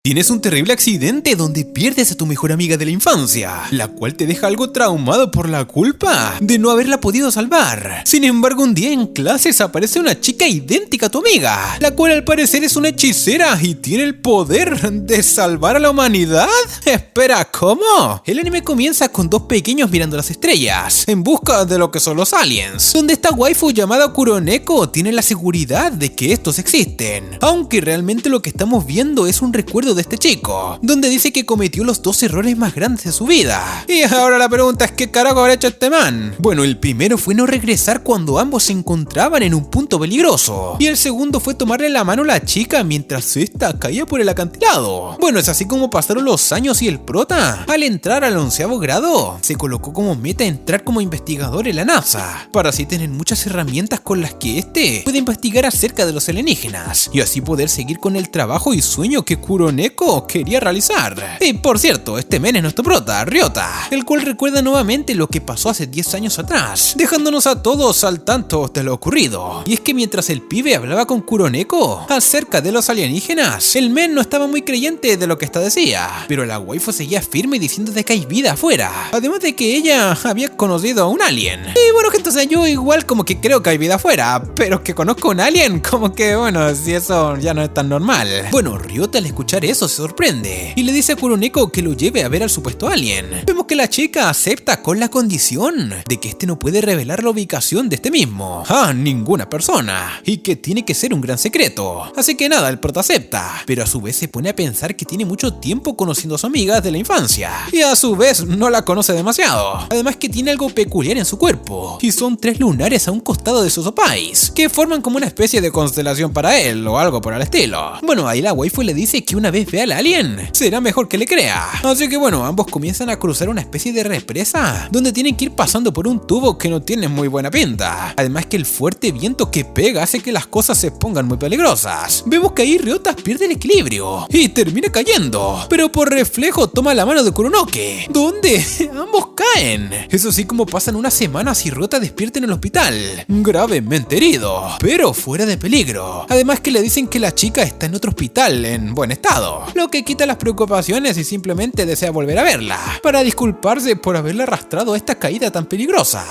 Tienes un terrible accidente donde pierdes a tu mejor amiga de la infancia, la cual te deja algo traumado por la culpa de no haberla podido salvar. Sin embargo, un día en clases aparece una chica idéntica a tu amiga, la cual al parecer es una hechicera y tiene el poder de salvar a la humanidad. Espera, ¿cómo? El anime comienza con dos pequeños mirando las estrellas, en busca de lo que son los aliens, donde esta waifu llamada Kuroneko tiene la seguridad de que estos existen, aunque realmente lo que estamos viendo es un recuerdo de este chico, donde dice que cometió los dos errores más grandes de su vida. Y ahora la pregunta es ¿qué carajo habrá hecho este man? Bueno, el primero fue no regresar cuando ambos se encontraban en un punto peligroso, y el segundo fue tomarle la mano a la chica mientras esta caía por el acantilado. Bueno, es así como pasaron los años y el prota, al entrar al 11º grado, se colocó como meta entrar como investigador en la NASA, para así tener muchas herramientas con las que este puede investigar acerca de los alienígenas, y así poder seguir con el trabajo y sueño que Kuroneko quería realizar. Y por cierto, este men es nuestro prota, Ryota, el cual recuerda nuevamente lo que pasó hace 10 años atrás, dejándonos a todos al tanto de lo ocurrido. Y es que mientras el pibe hablaba con Kuroneko acerca de los alienígenas, el men no estaba muy creyente de lo que esta decía, pero la waifu seguía firme diciendo de que hay vida afuera, además de que ella había conocido a un alien. Y bueno, gente, o sea, yo igual como que creo que hay vida afuera, pero que conozco a un alien, como que bueno, si eso ya no es tan normal. Bueno, Ryota al escuchar eso se sorprende y le dice a Kuroneko que lo lleve a ver al supuesto alien. Vemos que la chica acepta con la condición de que este no puede revelar la ubicación de este mismo a ninguna persona y que tiene que ser un gran secreto. Así que nada, el prota acepta, pero a su vez se pone a pensar que tiene mucho tiempo conociendo a su amiga de la infancia y a su vez no la conoce demasiado. Además que tiene algo peculiar en su cuerpo y son 3 lunares a un costado de sus opais que forman como una especie de constelación para él o algo por el estilo. Bueno, ahí la waifu le dice que una vez ve al alien, será mejor que le crea. Así que bueno, ambos comienzan a cruzar una especie de represa donde tienen que ir pasando por un tubo que no tiene muy buena pinta. Además que el fuerte viento que pega hace que las cosas se pongan muy peligrosas. Vemos que ahí Ryota pierde el equilibrio y termina cayendo, pero por reflejo toma la mano de Kuronoke, donde ambos caen. Eso sí, como pasan unas semanas y Ryota despierta en el hospital, gravemente herido, pero fuera de peligro. Además que le dicen que la chica está en otro hospital en buen estado, lo que quita las preocupaciones y simplemente desea volver a verla, para disculparse por haberla arrastrado a esta caída tan peligrosa.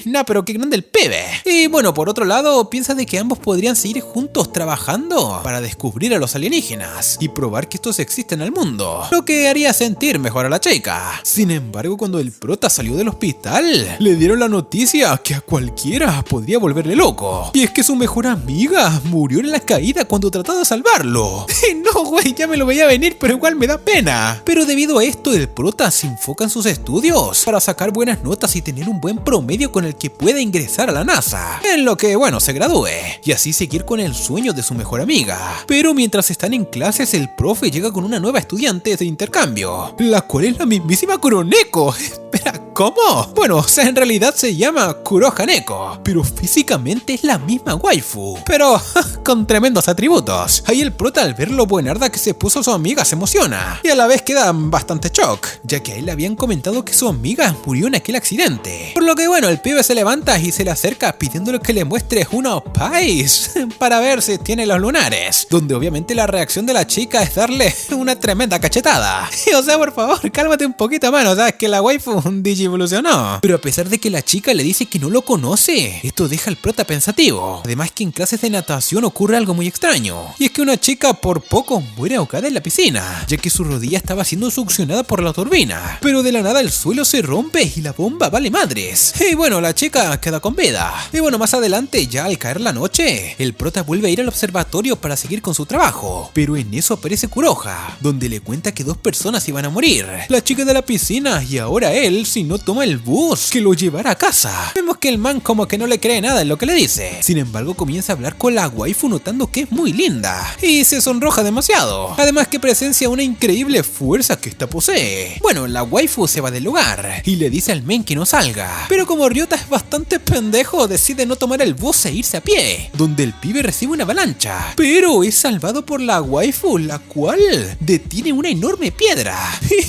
Nah, pero qué grande el pibe. Y bueno, por otro lado, piensa de que ambos podrían seguir juntos trabajando para descubrir a los alienígenas y probar que estos existen en el mundo, lo que haría sentir mejor a la chica. Sin embargo, cuando el prota salió del hospital, le dieron la noticia que a cualquiera podría volverle loco, y es que su mejor amiga murió en la caída cuando trataba de salvarlo. No, güey, ya me lo veía venir, pero igual me da pena. Pero debido a esto, el prota se enfoca en sus estudios para sacar buenas notas y tener un buen promedio con el que pueda ingresar a la NASA, en lo que, bueno, se gradúe, y así seguir con el sueño de su mejor amiga. Pero mientras están en clases, el profe llega con una nueva estudiante de intercambio, la cual es la mismísima Kuroneko. Espera, ¿cómo? Bueno, o sea, en realidad se llama Kurohaneko, pero físicamente es la misma waifu, pero con tremendos atributos. Ahí el prota, al ver lo buenarda que se puso su amiga, se emociona y a la vez queda bastante shock, ya que a él le habían comentado que su amiga murió en aquel accidente. Por lo que bueno, el pibe se levanta y se le acerca pidiéndole que le muestre unos pais para ver si tiene los lunares, donde obviamente la reacción de la chica es darle una tremenda cachetada. Y, o sea, por favor, cálmate un poquito, mano, sabes que la waifu digievolucionó. Pero a pesar de que la chica le dice que no lo conoce, esto deja al prota pensativo. Además que en clases de natación ocurre algo muy extraño, y es que una chica por poco muere ahogada en la piscina, ya que su rodilla estaba siendo succionada por la turbina, pero de la nada el suelo se rompe y la bomba vale madres. Y bueno, la chica queda con vida. Y bueno, más adelante, ya al caer la noche, el prota vuelve a ir al observatorio para seguir con su trabajo, pero en eso aparece Kuroha, donde le cuenta que 2 personas iban a morir, la chica de la piscina y ahora él, si no toma el bus que lo llevará a casa. Vemos que el man como que no le cree nada en lo que le dice. Sin embargo, comienza a hablar con la waifu notando que es muy linda y se sonroja demasiado. Además que presencia una increíble fuerza que esta posee. Bueno, la waifu se va del lugar y le dice al men que no salga, pero como Ryota es bastante pendejo, decide no tomar el bus e irse a pie, donde el pibe recibe una avalancha, pero es salvado por la waifu, la cual detiene una enorme piedra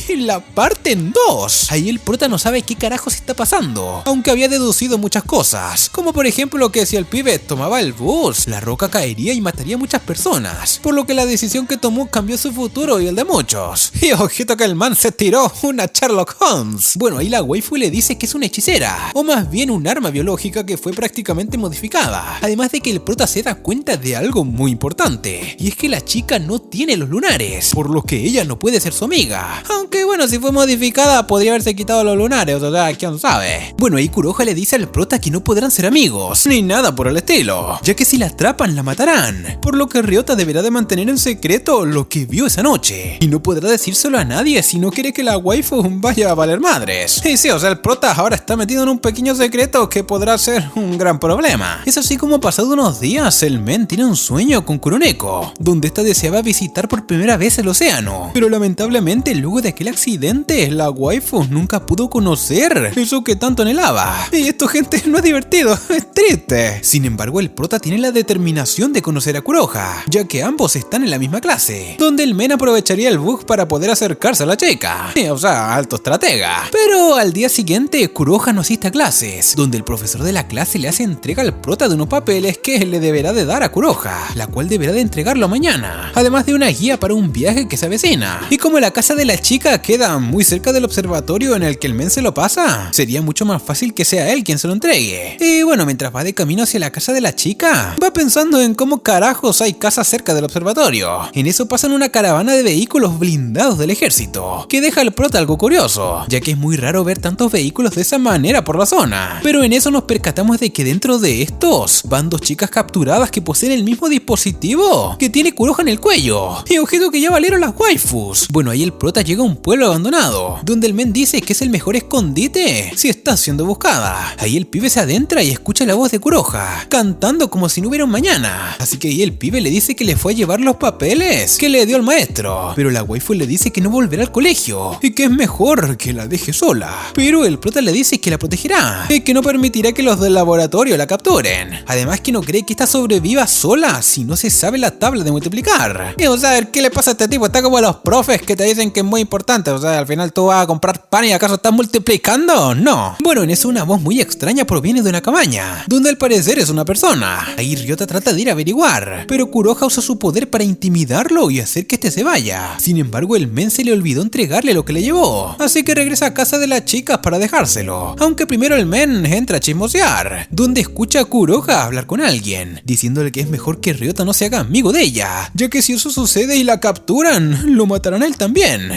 y la parte en 2. Ahí el prota no sabe sabe qué carajos está pasando, aunque había deducido muchas cosas, como por ejemplo que si el pibe tomaba el bus, la roca caería y mataría a muchas personas, por lo que la decisión que tomó cambió su futuro y el de muchos. Y ojito que el man se tiró una Sherlock Holmes. Bueno, ahí la waifu le dice que es una hechicera, o más bien un arma biológica que fue prácticamente modificada, además de que el prota se da cuenta de algo muy importante, y es que la chica no tiene los lunares, por lo que ella no puede ser su amiga, aunque bueno, si fue modificada podría haberse quitado los lunares, o sea, quién sabe. Bueno, ahí Kuroha le dice al prota que no podrán ser amigos, ni nada por el estilo, ya que si la atrapan la matarán, por lo que Ryota deberá de mantener en secreto lo que vio esa noche, y no podrá decírselo a nadie si no quiere que la waifu vaya a valer madres. Y sí, o sea, el prota ahora está metido en un pequeño secreto que podrá ser un gran problema. Es así como pasado unos días, el men tiene un sueño con Kuroneko, donde esta deseaba visitar por primera vez el océano, pero lamentablemente luego de aquel accidente, la waifu nunca pudo conocer eso que tanto anhelaba. Y esto, gente, no es divertido, es triste. Sin embargo, el prota tiene la determinación de conocer a Kuroha, ya que ambos están en la misma clase, donde el men aprovecharía el bug para poder acercarse a la chica. O sea, alto estratega. Pero al día siguiente, Kuroha no asiste a clases, donde el profesor de la clase le hace entrega al prota de unos papeles que le deberá de dar a Kuroha, la cual deberá de entregarlo mañana, además de una guía para un viaje que se avecina. Y como la casa de la chica queda muy cerca del observatorio en el que el men se lo pasa, sería mucho más fácil que sea él quien se lo entregue. Y bueno, mientras va de camino hacia la casa de la chica, va pensando en cómo carajos hay casas cerca del observatorio. En eso pasan una caravana de vehículos blindados del ejército, que deja al prota algo curioso, ya que es muy raro ver tantos vehículos de esa manera por la zona. Pero en eso nos percatamos de que dentro de estos van dos chicas capturadas que poseen el mismo dispositivo que tiene Kuroha en el cuello. Y ojito que ya valieron las waifus. Bueno, ahí el prota llega a un pueblo abandonado, donde el men dice que es el mejor escondite si está siendo buscada. Ahí el pibe se adentra y escucha la voz de Kuroha, cantando como si no hubiera un mañana. Así que ahí el pibe le dice que le fue a llevar los papeles que le dio el maestro, pero la waifu le dice que no volverá al colegio y que es mejor que la deje sola. Pero el prota le dice que la protegerá y que no permitirá que los del laboratorio la capturen. Además que no cree que esta sobreviva sola si no se sabe la tabla de multiplicar. Y o sea, ¿qué le pasa a este tipo? Está como a los profes que te dicen que es muy importante. O sea, al final tú vas a comprar pan y ¿acaso estás multiplicando? No. Bueno, en eso una voz muy extraña proviene de una cabaña, donde al parecer es una persona. Ahí Ryota trata de ir a averiguar, pero Kuroha usa su poder para intimidarlo y hacer que este se vaya. Sin embargo, el men se le olvidó entregarle lo que le llevó, así que regresa a casa de las chicas para dejárselo. Aunque primero el men entra a chismosear, donde escucha a Kuroha hablar con alguien, diciéndole que es mejor que Ryota no se haga amigo de ella, ya que si eso sucede y la capturan, lo matarán a él también.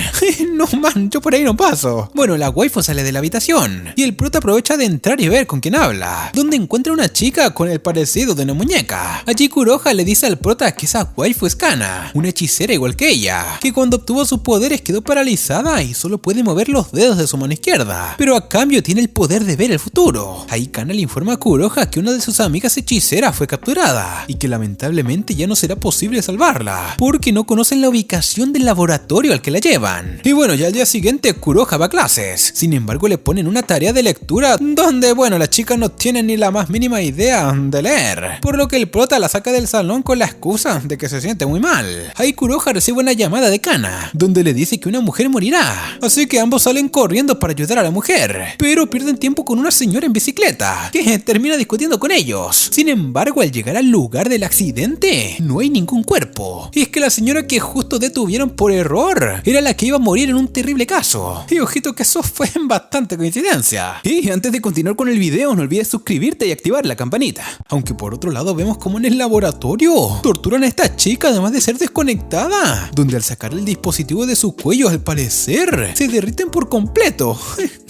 No man, yo por ahí no paso. Bueno, la waifu sale de la habitación y el prota aprovecha de entrar y ver con quién habla, donde encuentra una chica con el parecido de una muñeca. Allí Kuroha le dice al prota que esa waifu es Kana, una hechicera igual que ella, que cuando obtuvo sus poderes quedó paralizada y solo puede mover los dedos de su mano izquierda, pero a cambio tiene el poder de ver el futuro. Ahí Kana le informa a Kuroha que una de sus amigas hechiceras fue capturada y que lamentablemente ya no será posible salvarla, porque no conocen la ubicación del laboratorio al que la llevan. Y bueno, ya al día siguiente Kuroha va a clases. Sin embargo, le ponen una tarea de lectura donde, bueno, la chica no tiene ni la más mínima idea de leer, por lo que el prota la saca del salón con la excusa de que se siente muy mal. Ahí Kuroha recibe una llamada de Kana, donde le dice que una mujer morirá, así que ambos salen corriendo para ayudar a la mujer, pero pierden tiempo con una señora en bicicleta, que termina discutiendo con ellos. Sin embargo, al llegar al lugar del accidente, no hay ningún cuerpo, y es que la señora que justo detuvieron por error era la que iba a morir en un terrible caso. Y ojito que eso fue bastante coincidencia. Y antes de continuar con el video, no olvides suscribirte y activar la campanita. Aunque por otro lado vemos como en el laboratorio torturan a esta chica además de ser desconectada, donde al sacar el dispositivo de su cuello al parecer se derriten por completo.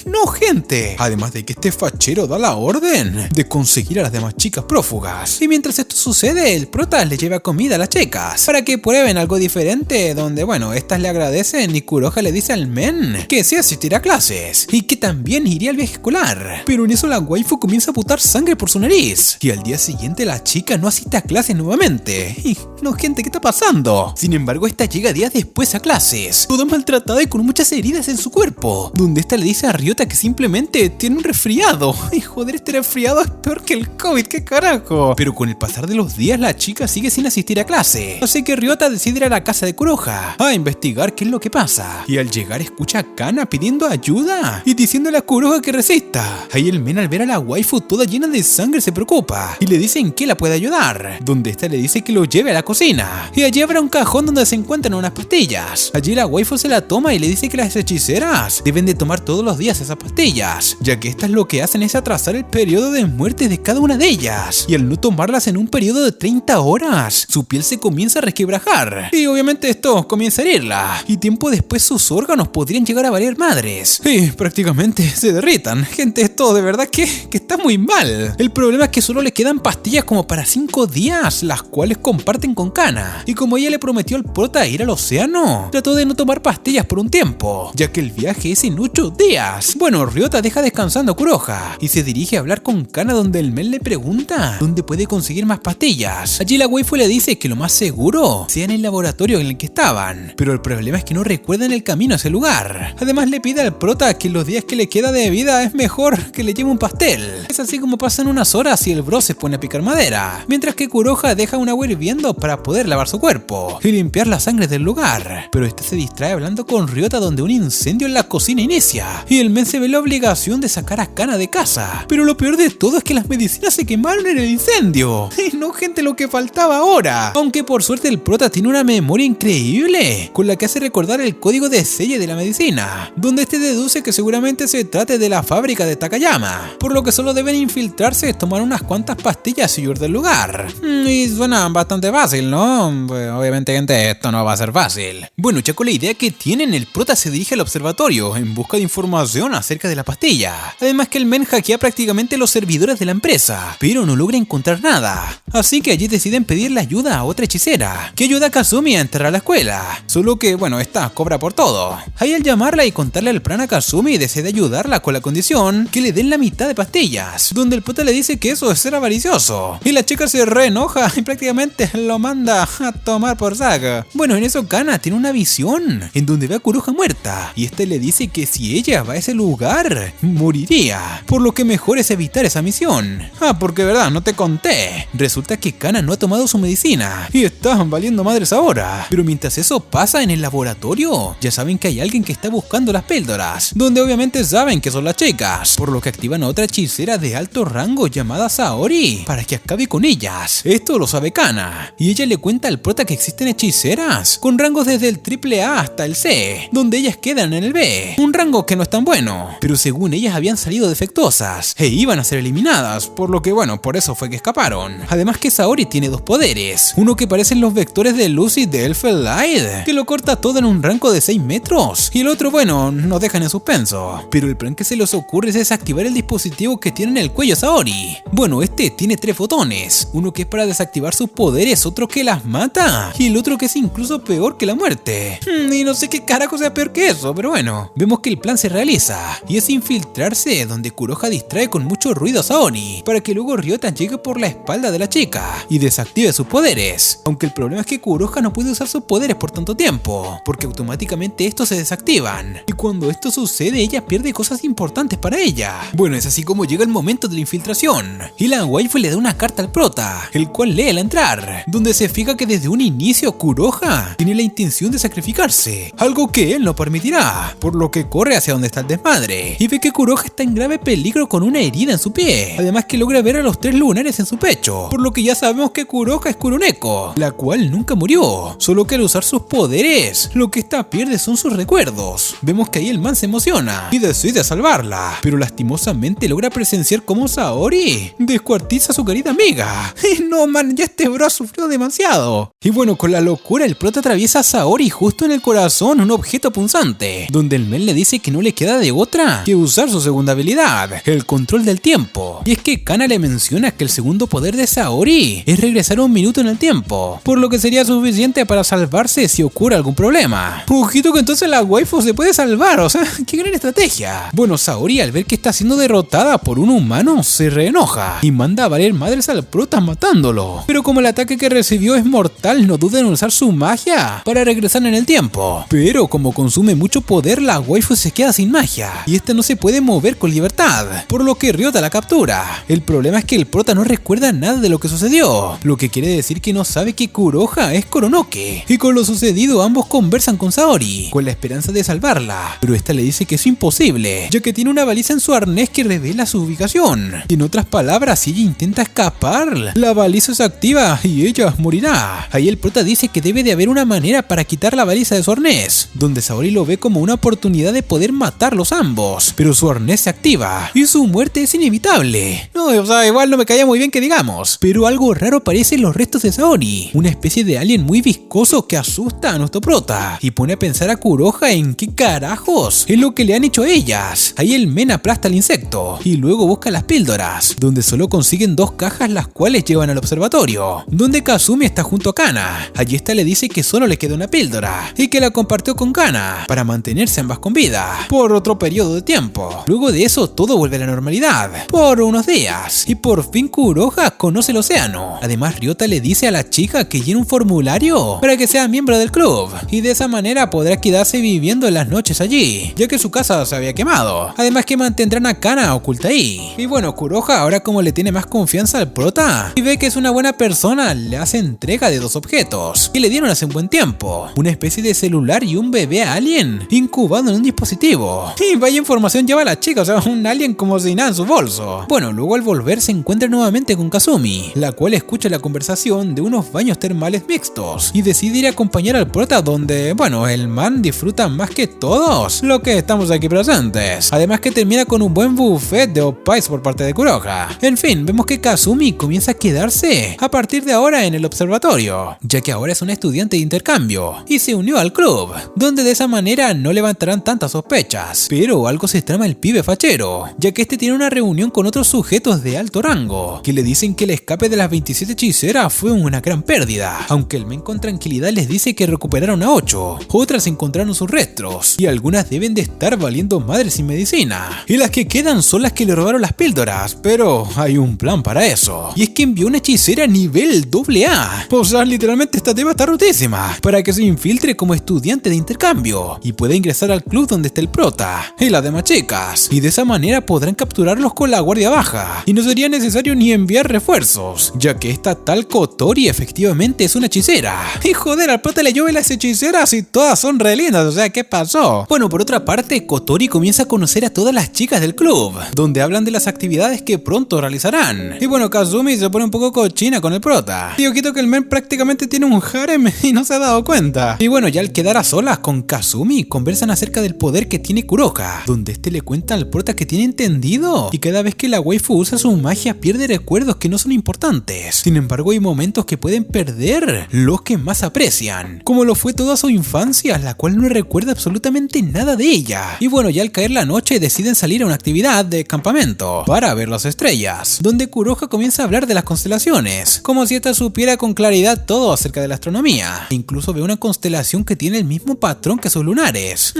No, gente. Además de que este fachero da la orden de conseguir a las demás chicas prófugas. Y mientras esto sucede, el prota le lleva comida a las chicas para que prueben algo diferente, donde bueno, estas le agradecen y Kuroha le dice al men que sí asistirá a clases y que también iría al viaje escolar. Pero en eso la waifu comienza a botar sangre por su nariz y al día siguiente la chica no asiste a clases nuevamente. Y no, gente, ¿qué está pasando? Sin embargo, esta llega días después a clases, toda maltratada y con muchas heridas en su cuerpo, donde esta le dice a Ryota Ryota que simplemente tiene un resfriado. Y joder, este resfriado es peor que el COVID, ¿qué carajo? Pero con el pasar de los días la chica sigue sin asistir a clase. Así que Ryota decide ir a la casa de Kuroha a investigar qué es lo que pasa. Y al llegar escucha a Kana pidiendo ayuda y diciéndole a Kuroha que resista. Ahí el men al ver a la waifu toda llena de sangre se preocupa y le dice en qué la puede ayudar. Donde esta le dice que lo lleve a la cocina. Y allí habrá un cajón donde se encuentran unas pastillas. Allí la waifu se la toma y le dice que las hechiceras deben de tomar todos los días esas pastillas, ya que estas lo que hacen es atrasar el periodo de muerte de cada una de ellas. Y al no tomarlas en un periodo de 30 horas, su piel se comienza a resquebrajar. Y obviamente esto comienza a herirla. Y tiempo después sus órganos podrían llegar a valer madres. Y prácticamente se derritan. Gente, esto de verdad que está muy mal. El problema es que solo le quedan pastillas como para 5 días, las cuales comparten con Kana. Y como ella le prometió al prota ir al océano, trató de no tomar pastillas por un tiempo, ya que el viaje es en 8 días. Bueno, Ryota deja descansando a Kuroha y se dirige a hablar con Kana, donde el men le pregunta dónde puede conseguir más pastillas. Allí la waifu le dice que lo más seguro sea en el laboratorio en el que estaban, pero el problema es que no recuerdan el camino a ese lugar. Además le pide al prota que los días que le queda de vida es mejor que le lleve un pastel. Es así como pasan unas horas y el bro se pone a picar madera, mientras que Kuroha deja un agua hirviendo para poder lavar su cuerpo y limpiar la sangre del lugar. Pero este se distrae hablando con Ryota, donde un incendio en la cocina inicia y el men se ve la obligación de sacar a Kana de casa. Pero lo peor de todo es que las medicinas se quemaron en el incendio. Y no, gente, lo que faltaba ahora. Aunque por suerte el prota tiene una memoria increíble con la que hace recordar el código de sello de la medicina, donde este deduce que seguramente se trate de la fábrica de Takayama, por lo que solo deben infiltrarse, tomar unas cuantas pastillas y huir del lugar. Y suena bastante fácil, ¿no? Pues, obviamente, gente, esto no va a ser fácil. Bueno, ya con la idea que tienen, el prota se dirige al observatorio en busca de información acerca de la pastilla. Además que el men hackea prácticamente los servidores de la empresa, pero no logra encontrar nada. Así que allí deciden pedirle ayuda a otra hechicera, que ayuda a Kazumi a entrar a la escuela. Solo que, bueno, esta cobra por todo. Ahí al llamarla y contarle el plan a Kazumi, decide ayudarla con la condición que le den la mitad de pastillas, donde el prota le dice que eso es ser avaricioso. Y la chica se reenoja y prácticamente lo manda a tomar por saco. Bueno, en eso Kana tiene una visión en donde ve a Kuroha muerta, y este le dice que si ella va a ese lugar, moriría, por lo que mejor es evitar esa misión. Porque verdad, no te conté. Resulta que Kana no ha tomado su medicina y están valiendo madres ahora. Pero mientras eso pasa en el laboratorio, ya saben que hay alguien que está buscando las píldoras, donde obviamente saben que son las chicas, por lo que activan a otra hechicera de alto rango llamada Saori para que acabe con ellas. Esto lo sabe Kana, y ella le cuenta al prota que existen hechiceras con rangos desde el AAA hasta el C, donde ellas quedan en el B, un rango que no es tan bueno, pero según ellas habían salido defectuosas e iban a ser eliminadas, por lo que bueno, por eso fue que escaparon. Además que Saori tiene dos poderes, uno que parecen los vectores de luz y de Elfen Light, que lo corta todo en un rango de 6 metros, y el otro, bueno, nos dejan en suspenso. Pero el plan que se les ocurre es desactivar el dispositivo que tiene en el cuello Saori. Bueno, este tiene 3 botones, uno que es para desactivar sus poderes, otro que las mata, y el otro que es incluso peor que la muerte. Y no sé qué carajo sea peor que eso, pero bueno, vemos que el plan se realiza, y es infiltrarse donde Kuroha distrae con mucho ruido a Saori, para que luego Ryota llegue por la espalda de la chica y desactive sus poderes. Aunque el problema es que Kuroha no puede usar sus poderes por tanto tiempo, porque automáticamente estos se desactivan, y cuando esto sucede ella pierde cosas importantes para ella. Bueno, es así como llega el momento de la infiltración, y la waifu le da una carta al prota, el cual lee al entrar, donde se fija que desde un inicio Kuroha tiene la intención de sacrificarse, algo que él no permitirá, por lo que corre hacia donde está el desmadre, y ve que Kuroha está en grave peligro con una herida en su pie, además que logra ver a los 3 lunares en su pecho, por lo que ya sabemos que Kuroha es Kuroneko, la cual nunca murió, solo que al usar sus poderes, lo que esta pierde son sus recuerdos. Vemos que ahí el man se emociona y decide salvarla, pero lastimosamente logra presenciar cómo Saori descuartiza a su querida amiga. Y no, man, ya este bro ha sufrido demasiado. Y bueno, con la locura el prota atraviesa a Saori justo en el corazón un objeto punzante, donde el men le dice que no le queda de otra que usar su segunda habilidad, el control del tiempo. Y es que Kana le menciona que el segundo poder de Saori es regresar 1 minuto en el tiempo, por lo que sería suficiente para salvarse si ocurre algún problema. Ojito que entonces la waifu se puede salvar, o sea, qué gran estrategia. Bueno, Saori al ver que está siendo derrotada por un humano se reenoja y manda a valer madres al prota matándolo. Pero como el ataque que recibió es mortal, no duda en usar su magia para regresar en el tiempo. Pero como consume mucho poder, la waifu se queda sin magia magia, y esta no se puede mover con libertad, por lo que Ryota la captura. El problema es que el prota no recuerda nada de lo que sucedió, lo que quiere decir que no sabe que Kuroha es Koronoke, y con lo sucedido ambos conversan con Saori, con la esperanza de salvarla, pero esta le dice que es imposible, ya que tiene una baliza en su arnés que revela su ubicación. Y en otras palabras, si ella intenta escapar, la baliza se activa y ella morirá. Ahí el prota dice que debe de haber una manera para quitar la baliza de su arnés, donde Saori lo ve como una oportunidad de poder matarlos ambos, pero su arnés se activa y su muerte es inevitable. No, o sea, igual no me caía muy bien que digamos, pero algo raro aparece en los restos de Saori, una especie de alien muy viscoso que asusta a nuestro prota y pone a pensar a Kuroha en qué carajos es lo que le han hecho a ellas. Ahí el men aplasta al insecto y luego busca las píldoras, donde solo consiguen 2 cajas, las cuales llevan al observatorio, donde Kazumi está junto a Kana. Allí esta le dice que solo le queda una píldora y que la compartió con Kana para mantenerse ambas con vida por otro periodo de tiempo. Luego de eso todo vuelve a la normalidad por unos días y por fin Kuroha conoce el océano. Además Ryota le dice a la chica que llene un formulario para que sea miembro del club y de esa manera podrá quedarse viviendo en las noches allí, ya que su casa se había quemado. Además que mantendrán a Kana oculta ahí. Y bueno, Kuroha ahora, como le tiene más confianza al prota y ve que es una buena persona, le hace entrega de 2 objetos que le dieron hace un buen tiempo, una especie de celular y un bebé alien incubado en un dispositivo. Y vaya información lleva la chica, o sea, un alien como si nada en su bolso. Bueno, luego al volver se encuentra nuevamente con Kazumi, la cual escucha la conversación de unos baños termales mixtos y decide ir a acompañar al prota, donde, bueno, el man disfruta más que todos lo que estamos aquí presentes. Además que termina con un buen buffet de opais por parte de Kuroha. En fin, vemos que Kazumi comienza a quedarse a partir de ahora en el observatorio, ya que ahora es una estudiante de intercambio y se unió al club, donde de esa manera no levantarán tantas sospechas. Pero algo se trama el pibe fachero, ya que este tiene una reunión con otros sujetos de alto rango, que le dicen que el escape de las 27 hechiceras fue una gran pérdida, aunque el men con tranquilidad les dice que recuperaron a 8, otras encontraron sus restos, y algunas deben de estar valiendo madre sin medicina, y las que quedan son las que le robaron las píldoras, pero hay un plan para eso, y es que envió una hechicera nivel AA, o sea, literalmente esta tipa está rotísima, para que se infiltre como estudiante de intercambio, y pueda ingresar al club donde está el prota, y las demás chicas, y de esa manera podrán capturarlos con la guardia baja, y no sería necesario ni enviar refuerzos, ya que esta tal Kotori efectivamente es una hechicera, y joder, al prota le llueve las hechiceras y todas son re lindas, o sea, ¿qué pasó? Bueno, por otra parte, Kotori comienza a conocer a todas las chicas del club, donde hablan de las actividades que pronto realizarán, y bueno, Kazumi se pone un poco cochina con el prota, y ojito que el men prácticamente tiene un harem y no se ha dado cuenta. Y bueno, ya al quedar a solas con Kazumi, conversan acerca del poder que tiene Kuroha, donde este le cuenta al prota que tiene entendido y cada vez que la waifu usa su magia pierde recuerdos que no son importantes. Sin embargo, hay momentos que pueden perder los que más aprecian, como lo fue toda su infancia, la cual no recuerda absolutamente nada de ella. Y bueno, ya al caer la noche deciden salir a una actividad de campamento para ver las estrellas, donde Kuroha comienza a hablar de las constelaciones, como si esta supiera con claridad todo acerca de la astronomía. Incluso ve una constelación que tiene el mismo patrón que sus lunares.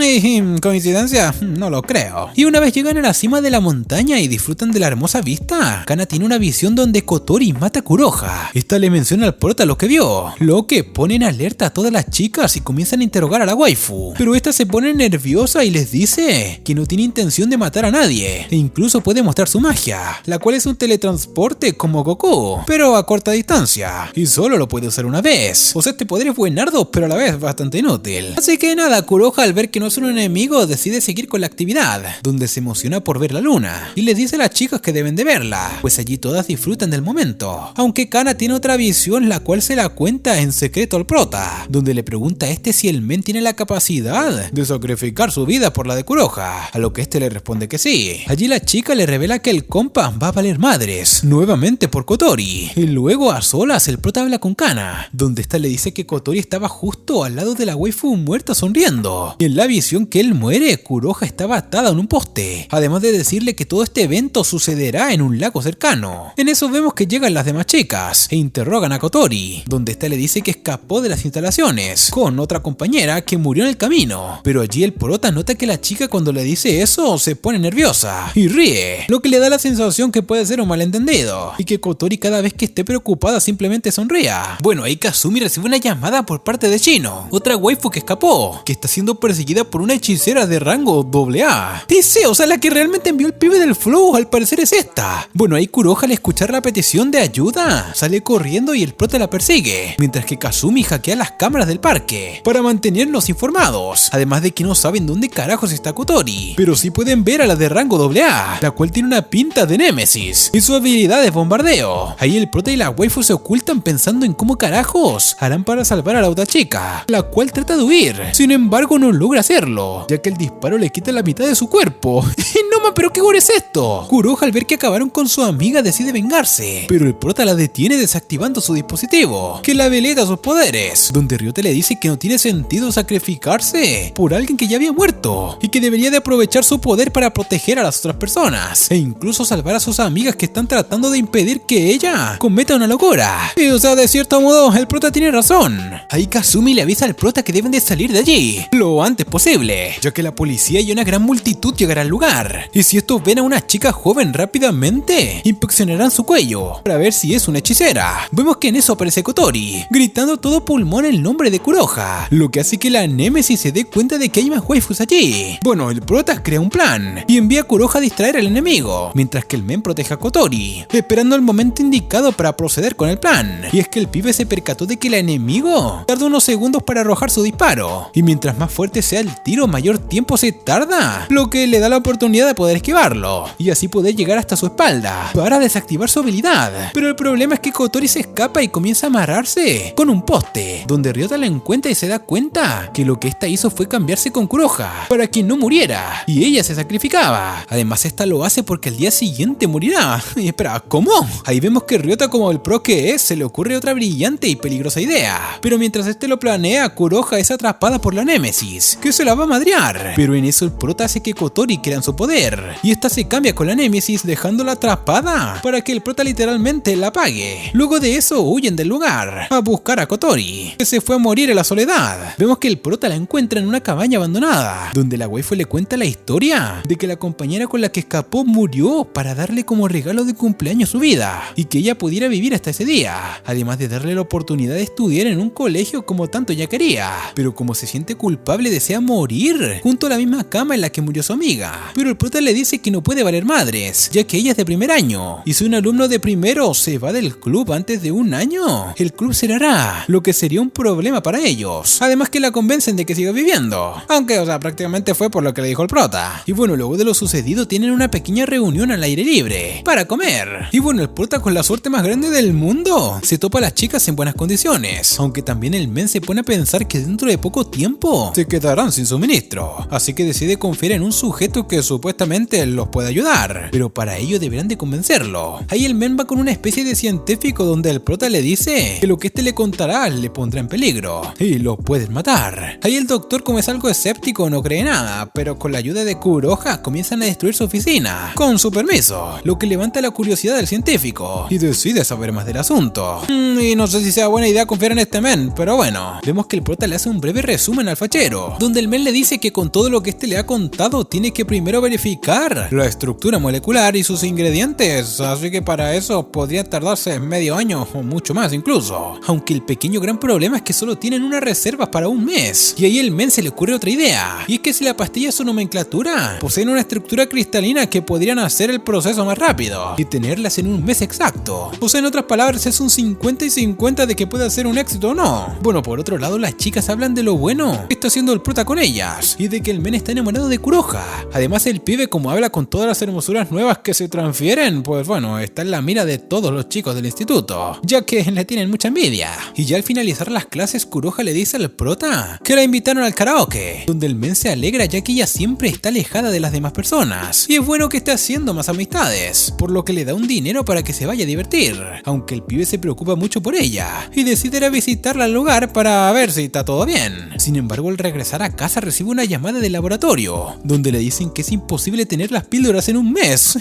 ¿Coincidencia? No lo creo. Y una vez llegan a la cima de la montaña y disfrutan de la hermosa vista, Kana tiene una visión donde Kotori mata a Kuroha. Esta le menciona al prota lo que vio, lo que pone en alerta a todas las chicas y comienzan a interrogar a la waifu. Pero esta se pone nerviosa y les dice que no tiene intención de matar a nadie, e incluso puede mostrar su magia, la cual es un teletransporte como Goku, pero a corta distancia, y solo lo puede usar una vez. O sea, este poder es buenardo, pero a la vez bastante inútil. Así que nada, Kuroha, al ver que no es un enemigo, decide seguir con la actividad, donde se emociona por ver la luna, y les dice a las chicas que deben de verla, pues allí todas disfrutan del momento. Aunque Kana tiene otra visión, la cual se la cuenta en secreto al prota, donde le pregunta a este si el men tiene la capacidad de sacrificar su vida por la de Kuroha, a lo que este le responde que sí. Allí la chica le revela que el compa va a valer madres, nuevamente por Kotori, y luego a solas el prota habla con Kana, donde esta le dice que Kotori estaba justo al lado de la waifu muerta sonriendo, y en la visión que él muere, Kuroha estaba atada en un poste, además de decirle que todo este evento sucederá en un lago cercano. En eso vemos que llegan las demás chicas e interrogan a Kotori, donde esta le dice que escapó de las instalaciones con otra compañera que murió en el camino, pero allí el prota nota que la chica cuando le dice eso se pone nerviosa y ríe, lo que le da la sensación que puede ser un malentendido y que Kotori cada vez que esté preocupada simplemente sonría. Bueno, ahí Kazumi recibe una llamada por parte de Shino, otra waifu que escapó, que está siendo perseguida por una hechicera de rango AA. Y sí, o sea, la que realmente envió el pibe del flow al parecer es esta. Bueno, ahí Kuroha al escuchar la petición de ayuda sale corriendo y el prota la persigue, mientras que Kazumi hackea las cámaras del parque para mantenernos informados, además de que no saben dónde carajos está Kotori, pero sí pueden ver a la de rango AA, la cual tiene una pinta de Némesis y su habilidad es bombardeo. Ahí el prota y la waifu se ocultan pensando en cómo carajos harán para salvar a la otra chica, la cual trata de huir, sin embargo no logra hacerlo, ya que el disparo le quita la mitad de su cuerpo. No ma, pero qué gore es esto. Kuroha al ver que acabaron con su amiga decide vengarse, pero el prota la detiene desactivando su dispositivo, que la veleta sus poderes, donde Ryota le dice que no tiene sentido sacrificarse por alguien que ya había muerto, y que debería de aprovechar su poder para proteger a las otras personas, e incluso salvar a sus amigas que están tratando de impedir que ella cometa una locura. Y o sea, de cierto modo, el prota tiene razón. Ahí Kazumi le avisa al prota que deben de salir de allí lo antes posible, ya que la policía y una gran multitud llegará al lugar, y si estos ven a una chica joven rápidamente, inspeccionarán su cuello para ver si es una hechicera. Vemos que en eso aparece Kotori, gritando a todo pulmón el nombre de Kuroha, lo que hace que la Némesis se dé cuenta de que hay más waifus allí. Bueno, el prota crea un plan y envía a Kuroha a distraer al enemigo, mientras que el men protege a Kotori, esperando el momento indicado para proceder con el plan. Y es que el pibe se percató de que el enemigo tarda unos segundos para arrojar su disparo, y mientras más fuerte sea el tiro, mayor tiempo se tarda, lo que le da la oportunidad de poder esquivarlo, y así poder llegar hasta su espalda para desactivar su habilidad. Pero el problema es que Kotori se escapa y comienza a amarrarse con un poste, donde Ryota la encuentra y se da cuenta que lo que esta hizo fue cambiarse con Kuroha para que no muriera, y ella se sacrificaba. Además esta lo hace porque al día siguiente morirá. Y espera, ¿cómo? Ahí vemos que Ryota, como el pro que es, se le ocurre otra brillante y peligrosa idea, pero mientras este lo planea, Kuroha es atrapada por la Némesis, que se la va a madrear, pero en eso el prota hace que Kotori crea su poder, y esta se cambia con la Némesis dejándola atrapada para que el prota literalmente la apague. Luego de eso huyen del lugar a buscar a Kotori, que se fue a morir en la soledad. Vemos que el prota la encuentra en una cabaña abandonada, donde la waifu le cuenta la historia de que la compañera con la que escapó murió para darle como regalo de cumpleaños su vida, y que ella pudiera vivir hasta ese día, además de darle la oportunidad de estudiar en un colegio como tanto ella quería. Pero como se siente culpable, desea morir junto a la misma cama en la que murió su amiga. Pero el prota le dice que no puede valer madres, ya que ella es de primer año, y si un alumno de primero se va del club antes de un año, el club cerrará, lo que sería un problema para ellos. Además que la convencen de que siga viviendo, aunque, o sea, prácticamente fue por lo que le dijo el prota. Y bueno, luego de lo sucedido tienen una pequeña reunión al aire libre para comer. Y bueno, el prota, con la suerte más grande del mundo, se topa a las chicas en buenas condiciones, aunque también el men se pone a pensar que dentro de poco tiempo se quedarán sin suministro, así que decide confiar en un sujeto que supuestamente los puede ayudar, pero para ello deberán de convencerlo. Ahí el men va con una especie de científico donde el prota le dice que lo que este le contará le pondrá en peligro y lo pueden matar. Ahí el doctor, como es algo escéptico, no cree nada, pero con la ayuda de Kuroha comienzan a destruir su oficina con su permiso, lo que levanta la curiosidad del científico y decide saber más del asunto. Y no sé si sea buena idea confiar en este men, pero bueno, vemos que el prota le hace un breve resumen al fachero, donde el men le dice que con todo lo que este le ha contado tiene que primero verificar la estructura molecular y sus ingredientes, así que para eso podría tardarse medio año o mucho más incluso, aunque el pequeño gran problema es que solo tienen unas reservas para un mes. Y ahí el men se le ocurre otra idea, y es que si la pastilla es su nomenclatura, poseen una estructura cristalina que podrían hacer el proceso más rápido y tenerlas en un mes exacto. O sea, en otras palabras, es un 50 y 50 de que pueda ser un éxito o no. Bueno, por otro lado, las chicas hablan de lo bueno que está haciendo el prota con ellas y de que el men está enamorado de Kuroha. Además, el pibe, como habla con todas las hermosuras nuevas que se transfieren, pues bueno, está en la mira de todos los chicos del instituto, ya que le tienen mucha envidia. Y ya al finalizar las clases, Kuroha le dice al prota que la invitaron al karaoke, donde el men se alegra ya que ella siempre está alejada de las demás personas y es bueno que esté haciendo más amistades, por lo que le da un dinero para que se vaya a divertir, aunque el pibe se preocupa mucho por ella y decide ir a visitarla al lugar para ver si está todo bien. Sin embargo, al regresar a casa recibe una llamada del laboratorio, donde le dicen que es imposible tener las píldoras en un mes.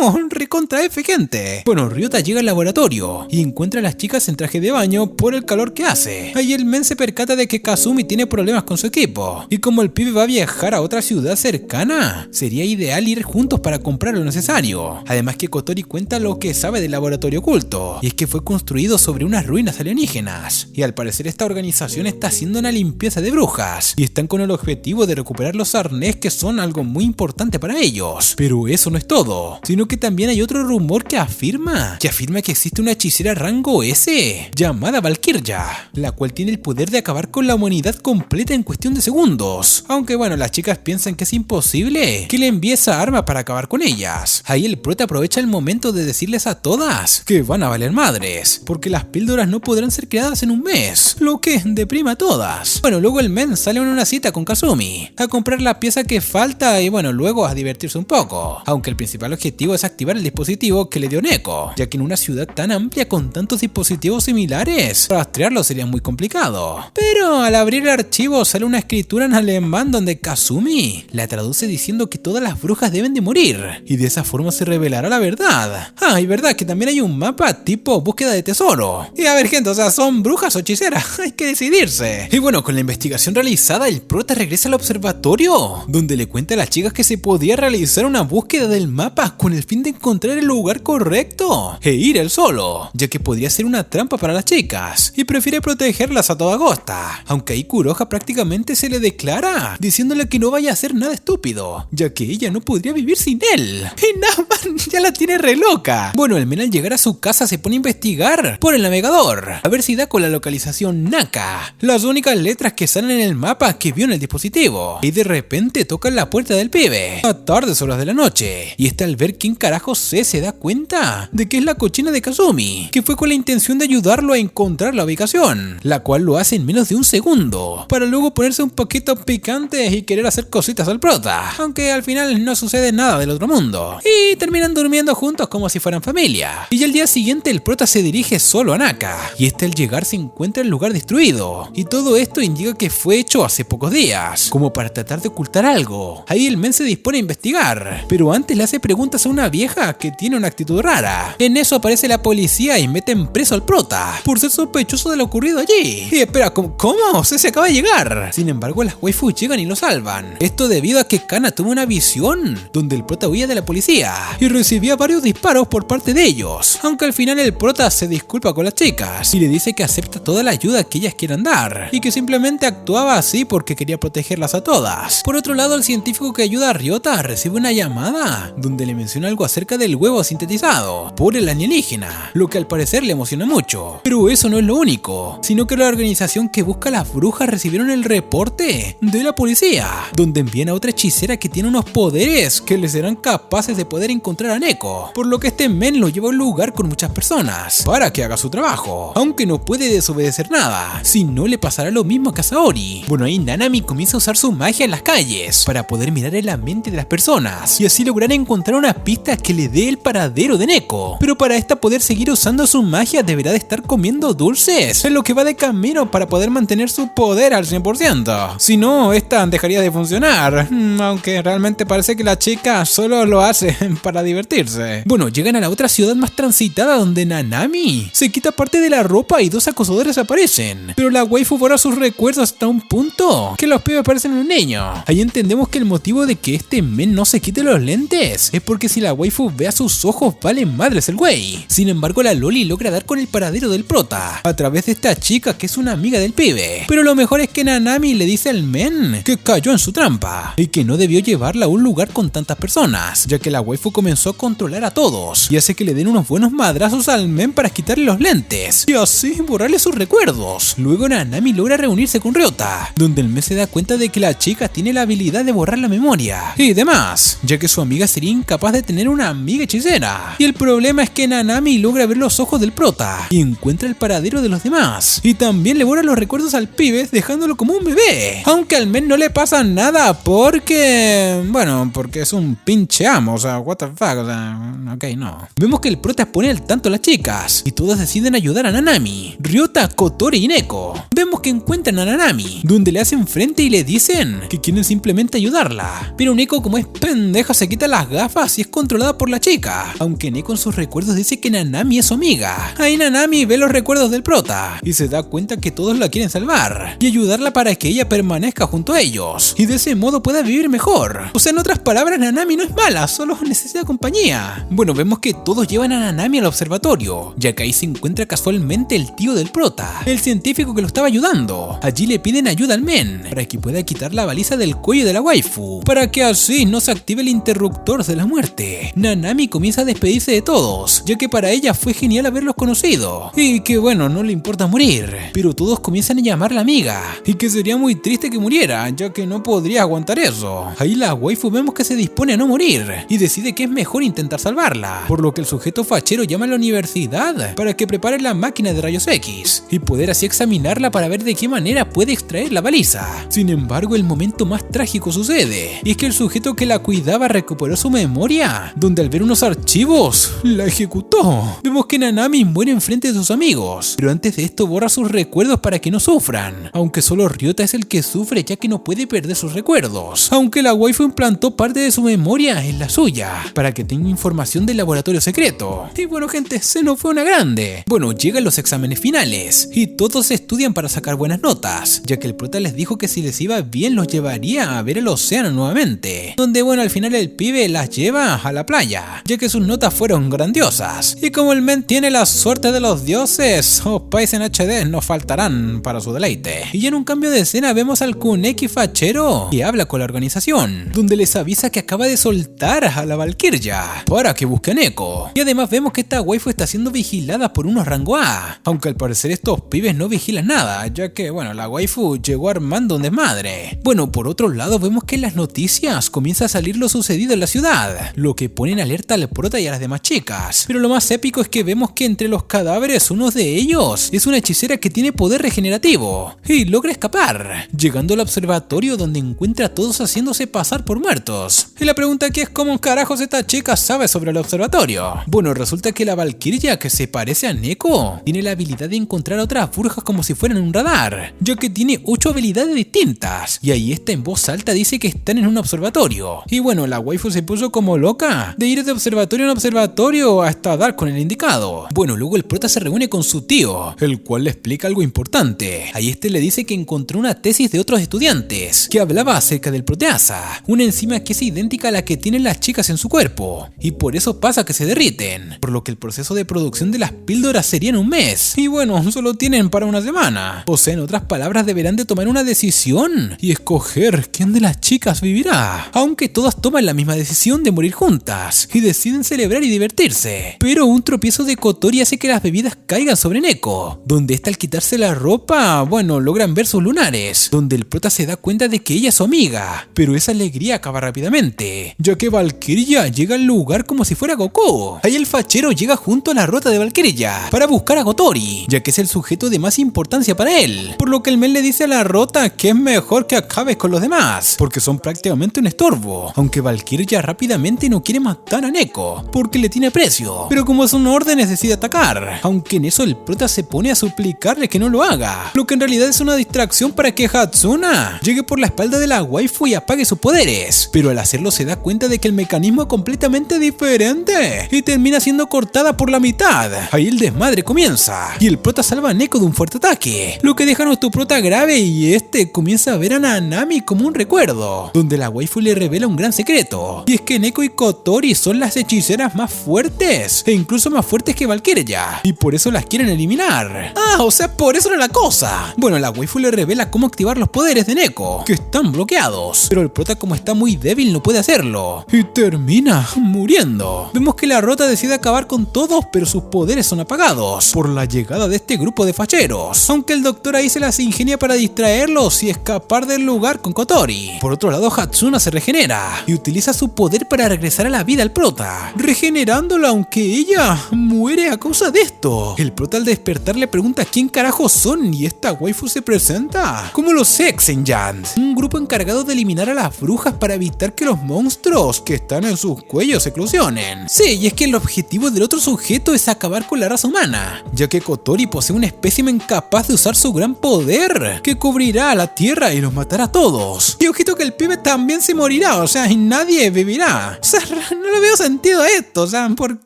No, recontra F, gente. Bueno, Ryota llega al laboratorio y encuentra a las chicas en traje de baño por el calor que hace. Ahí el men se percata de que Kazumi tiene problemas con su equipo, y como el pibe va a viajar a otra ciudad cercana, sería ideal ir juntos para comprar lo necesario. Además que Kotori cuenta lo que sabe del laboratorio oculto, y es que fue construido sobre unas ruinas alienígenas, y al parecer esta organización está haciendo una limpieza de brujas, y están con el objetivo de recuperar los arnés que son algo muy importante para ellos. Pero eso no es todo, sino que también hay otro rumor que afirma que existe una hechicera rango S llamada Valkyria, la cual tiene el poder de acabar con la humanidad completa en cuestión de segundos. Aunque bueno, las chicas piensan que es imposible que le envíe esa arma para acabar con ellas. Ahí el prota aprovecha el momento de decirles a todas que van a valer madres, porque las píldoras no podrán ser creadas en un mes, lo que deprima a todas. Bueno, luego el men sale en una cita con Kazumi a comprar la pieza que falta y bueno, luego a divertirse un poco, aunque el principal objetivo es activar el dispositivo que le dio Neko, ya que en una ciudad tan amplia con tantos dispositivos similares, rastrearlo sería muy complicado. Pero al abrir el archivo sale una escritura en alemán donde Kazumi la traduce diciendo que todas las brujas deben de morir, y de esa forma se revelará la verdad. Y verdad que también hay un mapa tipo búsqueda de tesoro. Y a ver gente, o sea, ¿son brujas o hechiceras? Hay que decidirse. Y bueno, con la investigación realizada, el prota regresa al observatorio, donde le cuenta a las chicas que se podía realizar una búsqueda del mapa con el fin de encontrar el lugar correcto e ir él solo, ya que podría ser una trampa para las chicas, y prefiere protegerlas a toda costa, aunque ahí Kuroha prácticamente se le declara, diciéndole que no vaya a hacer nada estúpido, ya que ella no podría vivir sin él. Y nada más, ya la tiene re loca. Bueno, el men al llegar a su casa se pone a investigar por el navegador, a ver si da con la localización Naka, las únicas letras que salen en el mapa que vio en el dispositivo, y de repente tocan la puerta del pibe, a tardes horas de la noche, y al ver quién carajo se da cuenta de que es la cochina de Kazumi, que fue con la intención de ayudarlo a encontrar la ubicación, la cual lo hace en menos de un segundo, para luego ponerse un poquito picante y querer hacer cositas al prota, aunque al final no sucede nada del otro mundo, y terminan durmiendo juntos como si fueran familia. Y al día siguiente el prota se dirige solo a Naka, y al llegar se encuentra el lugar destruido, y todo esto indica que fue hecho hace pocos días, como para tratar de ocultar algo. Ahí el men se dispone a investigar, pero antes le hace preguntas a una vieja que tiene una actitud rara. En eso aparece la policía y meten preso al prota por ser sospechoso de lo ocurrido allí. Y espera, ¿cómo? Se acaba de llegar. Sin embargo, las waifus llegan y lo salvan. Esto debido a que Kana tuvo una visión donde el prota huía de la policía y recibía varios disparos por parte de ellos. Aunque al final el prota se disculpa con las chicas y le dice que acepta toda la ayuda que ellas quieran dar y que simplemente actuaba así porque quería protegerlas a todas. Por otro lado, el científico que ayuda a Ryota recibe una llamada donde le menciona algo acerca del huevo sintetizado por el alienígena, lo que al parecer le emociona mucho. Pero eso no es lo único, sino que la organización que busca a las brujas recibieron el reporte de la policía, donde envían a otra hechicera que tiene unos poderes que les serán capaces de poder encontrar a Neko, por lo que este men lo lleva a un lugar con muchas personas para que haga su trabajo, aunque no puede desobedecer nada, si no le pasará lo mismo a Saori. Bueno, ahí Nanami comienza a usar su magia en las calles para poder mirar en la mente de las personas y así lograr encontrar una pista que le dé el paradero de Neko. Pero para esta poder seguir usando su magia deberá de estar comiendo dulces en lo que va de camino para poder mantener su poder al 100%. Si no, esta dejaría de funcionar, aunque realmente parece que la chica solo lo hace para divertirse. Bueno, llegan a la otra ciudad más transitada donde Nanami se quita parte de la ropa y dos acosadores aparecen, pero la waifu borra sus recuerdos hasta un punto que los pibes parecen un niño. Ahí entendemos que el motivo de que este men no se quite los lentes es porque si la waifu ve a sus ojos vale madres el güey. Sin embargo, la loli logra dar con el paradero del prota a través de esta chica que es una amiga del pibe, pero lo mejor es que Nanami le dice al men que cayó en su trampa y que no debió llevarla a un lugar con tantas personas, ya que la waifu comenzó a controlar a todos y hace que le den unos buenos madrazos al men para quitarle los lentes y así borrarle sus recuerdos. Luego Nanami logra reunirse con Ryota, donde el men se da cuenta de que la chica tiene la habilidad de borrar la memoria y demás, ya que su amiga sería incapaz de tener una amiga hechicera. Y el problema es que Nanami logra ver los ojos del prota y encuentra el paradero de los demás, y también le borra los recuerdos al pibe dejándolo como un bebé, aunque al men no le pasa nada porque, bueno, porque es un pinche amo, o sea, what the fuck, o sea, ok, no. Vemos que el prota pone al tanto a las chicas y todas deciden ayudar a Nanami, Ryota, Kotori y Neko. Vemos que encuentran a Nanami, donde le hacen frente y le dicen que quieren simplemente ayudarla, pero Neko, como es pendeja, se quita las gafas y es controlada por la chica, aunque Neko en sus recuerdos dice que Nanami es su amiga. Ahí Nanami ve los recuerdos del prota y se da cuenta que todos la quieren salvar y ayudarla para que ella permanezca junto a ellos y de ese modo pueda vivir mejor. O sea, en otras palabras, Nanami no es mala, solo necesita compañía. Bueno, vemos que todos llevan a Nanami al observatorio, ya que ahí se encuentra casualmente el tío del prota, el científico que lo estaba ayudando. Allí le piden ayuda al men para que pueda quitar la baliza del cuello de la waifu, para que así no se active el interruptor de la muerte. Nanami comienza a despedirse de todos, ya que para ella fue genial haberlos conocido, y que bueno, no le importa morir, pero todos comienzan a llamarla amiga, y que sería muy triste que muriera, ya que no podría aguantar eso. Ahí la waifu vemos que se dispone a no morir, y decide que es mejor intentar salvarla, por lo que el sujeto fachero llama a la universidad para que prepare la máquina de rayos X, y poder así examinarla para ver de qué manera puede extraer la baliza. Sin embargo, el momento más trágico sucede, y es que el sujeto que la cuidaba recuperó su memoria, donde al ver unos archivos, la ejecutó. Vemos que Nanami muere enfrente de sus amigos, pero antes de esto borra sus recuerdos para que no sufran, aunque solo Ryota es el que sufre ya que no puede perder sus recuerdos, aunque la waifu implantó parte de su memoria en la suya, para que tenga información del laboratorio secreto. Y bueno gente, se nos fue una grande. Bueno, llegan los exámenes finales, y todos estudian para sacar buenas notas, ya que el prota les dijo que si les iba bien los llevaría a ver el océano nuevamente, donde bueno, al final el pibe las lleva a la playa, ya que sus notas fueron grandiosas, y como el men tiene la suerte de los dioses, pais en HD no faltarán para su deleite. Y ya en un cambio de escena vemos al Kuneki fachero que habla con la organización, donde les avisa que acaba de soltar a la Valkyria para que busque a Neko, y además vemos que esta waifu está siendo vigilada por unos rango A, aunque al parecer estos pibes no vigilan nada, ya que bueno, la waifu llegó armando un desmadre. Bueno, por otro lado vemos que en las noticias comienza a salir lo sucedido en la ciudad, lo que pone en alerta al prota y a las demás chicas, pero lo más épico es que vemos que entre los cadáveres uno de ellos es una hechicera que tiene poder regenerativo y logra escapar, llegando al observatorio donde encuentra a todos haciéndose pasar por muertos. Y la pregunta aquí es cómo carajos esta chica sabe sobre el observatorio. Bueno, resulta que la Valkyria, que se parece a Neko, tiene la habilidad de encontrar otras brujas como si fueran un radar, ya que tiene 8 habilidades distintas, y ahí está en voz alta dice que están en un observatorio. Y bueno, la waifu se puso como loca de ir de observatorio en observatorio hasta dar con el indicado. Bueno, luego el prota se reúne con su tío, el cual le explica algo importante. Ahí este le dice que encontró una tesis de otros estudiantes que hablaba acerca del proteasa, una enzima que es idéntica a la que tienen las chicas en su cuerpo, y por eso pasa que se derriten, por lo que el proceso de producción de las píldoras sería en un mes, y bueno, solo tienen para una semana. O sea, en otras palabras, deberán de tomar una decisión y escoger quién de las chicas vivirá, aunque todas toman la misma decisión de morir juntas y deciden celebrar y divertirse. Pero un tropiezo de Kotori hace que las bebidas caigan sobre Neko, donde esta al quitarse la ropa, bueno, logran ver sus lunares, donde el prota se da cuenta de que ella es su amiga, pero esa alegría acaba rápidamente, ya que Valkyria llega al lugar como si fuera Goku. Ahí el fachero llega junto a la ruta de Valkyria para buscar a Kotori, ya que es el sujeto de más importancia para él, por lo que el men le dice a la rota que es mejor que acabes con los demás, porque son prácticamente un estorbo, aunque Valkyria rápidamente no quiere matar a Neko, porque le tiene aprecio, pero como es una orden decide atacar, aunque en eso el prota se pone a suplicarle que no lo haga, lo que en realidad es una distracción para que Hatsuna llegue por la espalda de la waifu y apague sus poderes, pero al hacerlo se da cuenta de que el mecanismo es completamente diferente y termina siendo cortada por la mitad. Ahí el desmadre comienza y el prota salva a Neko de un fuerte ataque, lo que deja a nuestro prota grave y este comienza a ver a Nanami como un recuerdo, donde la waifu le revela un gran secreto, y es que Neko y Kotori son las hechiceras más fuertes e incluso más fuertes que Valkyria, y por eso las quieren eliminar. O sea, por eso era la cosa. Bueno, la waifu le revela cómo activar los poderes de Neko, que están bloqueados, pero el prota como está muy débil no puede hacerlo, y termina muriendo. Vemos que la rota decide acabar con todos, pero sus poderes son apagados por la llegada de este grupo de facheros, aunque el doctor ahí se las ingenia para distraerlos y escapar del lugar con Kotori. Por otro lado, Hatsuna se regenera y utiliza su poder para regresar a la vida al prota, regenerándolo aunque ella muere a causa de esto. El prota al despertar le pregunta quién carajos son y esta waifu se presenta como los Exenjans, un grupo encargado de eliminar a las brujas para evitar que los monstruos que están en sus cuellos eclosionen. Sí, y es que el objetivo del otro sujeto es acabar con la raza humana, ya que Kotori posee un espécimen capaz de usar su gran poder, que cubrirá a la tierra y los matará a todos. Y ojito que el pibe también se morirá, o sea, y nadie vivirá. O sea, no le veo sentido a esto, o sea, ¿por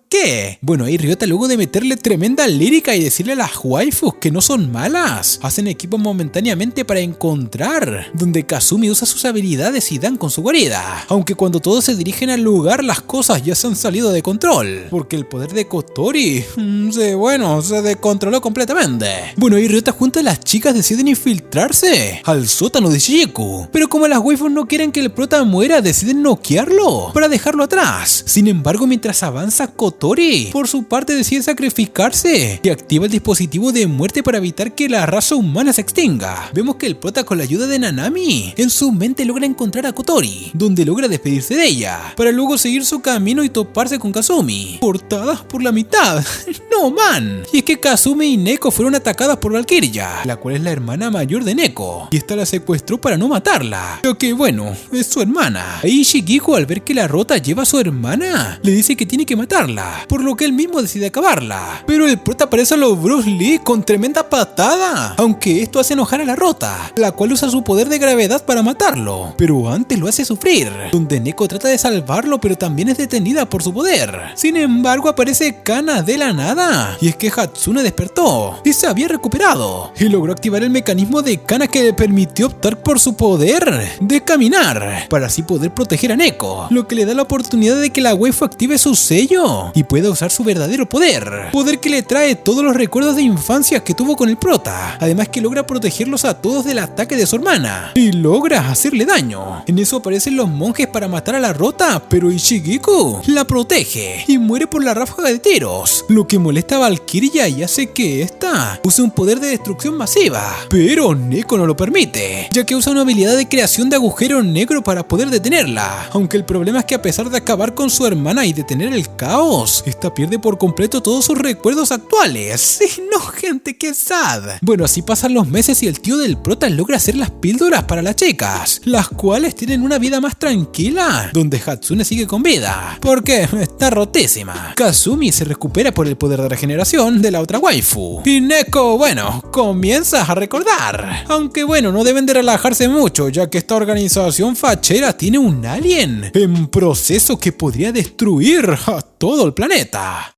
qué? Bueno, ahí Ryota, luego de meterle tremenda lírica y decirle a las waifus que no son malas, hacen equipo momentáneamente para encontrar donde Kazumi usa sus habilidades y dan con su guarida, aunque cuando todos se dirigen al lugar las cosas ya se han salido de control, porque el poder de Kotori se descontroló completamente. Bueno, ahí Ryota junto a las chicas deciden infiltrarse al sótano de Shigeku, pero Pero como las waifus no quieren que el prota muera, deciden noquearlo para dejarlo atrás. Sin embargo, mientras avanza Kotori, por su parte decide sacrificarse y activa el dispositivo de muerte para evitar que la raza humana se extinga. Vemos que el prota, con la ayuda de Nanami, en su mente logra encontrar a Kotori, donde logra despedirse de ella, para luego seguir su camino y toparse con Kazumi, cortadas por la mitad. ¡No, man! Y es que Kazumi y Neko fueron atacadas por Valkyria, la cual es la hermana mayor de Neko, y esta la secuestró para no matarla, ya que bueno, es su hermana. Ahí Shigeko, al ver que la Rota lleva a su hermana, le dice que tiene que matarla, por lo que él mismo decide acabarla. Pero el prota aparece a los Bruce Lee con tremenda patada, aunque esto hace enojar a la Rota, la cual usa su poder de gravedad para matarlo, pero antes lo hace sufrir, donde Neko trata de salvarlo pero también es detenida por su poder. Sin embargo, aparece Kana de la nada, y es que Hatsune despertó y se había recuperado, y logró activar el mecanismo de Kana que le permitió optar por su poder de caminar, para así poder proteger a Neko, lo que le da la oportunidad de que la waifu active su sello y pueda usar su verdadero poder que le trae todos los recuerdos de infancia que tuvo con el prota, además que logra protegerlos a todos del ataque de su hermana y logra hacerle daño. En eso aparecen los monjes para matar a la Rota, pero Shigeko la protege y muere por la ráfaga de tiros, lo que molesta a Valkyria y hace que esta use un poder de destrucción masiva, pero Neko no lo permite, ya que usa una habilidad de creación de agujero negro para poder detenerla, aunque el problema es que a pesar de acabar con su hermana y detener el caos, esta pierde por completo todos sus recuerdos actuales. Sí, no, gente, qué sad. Bueno, así pasan los meses y el tío del prota logra hacer las píldoras para las chicas, las cuales tienen una vida más tranquila, donde Hatsune sigue con vida, porque está rotísima. Kazumi se recupera por el poder de regeneración de la otra waifu, y Neko, bueno, comienza a recordar. Aunque bueno, no deben de relajarse mucho, ya que esta organización fachera tiene un alien en proceso que podría destruir a todo el planeta.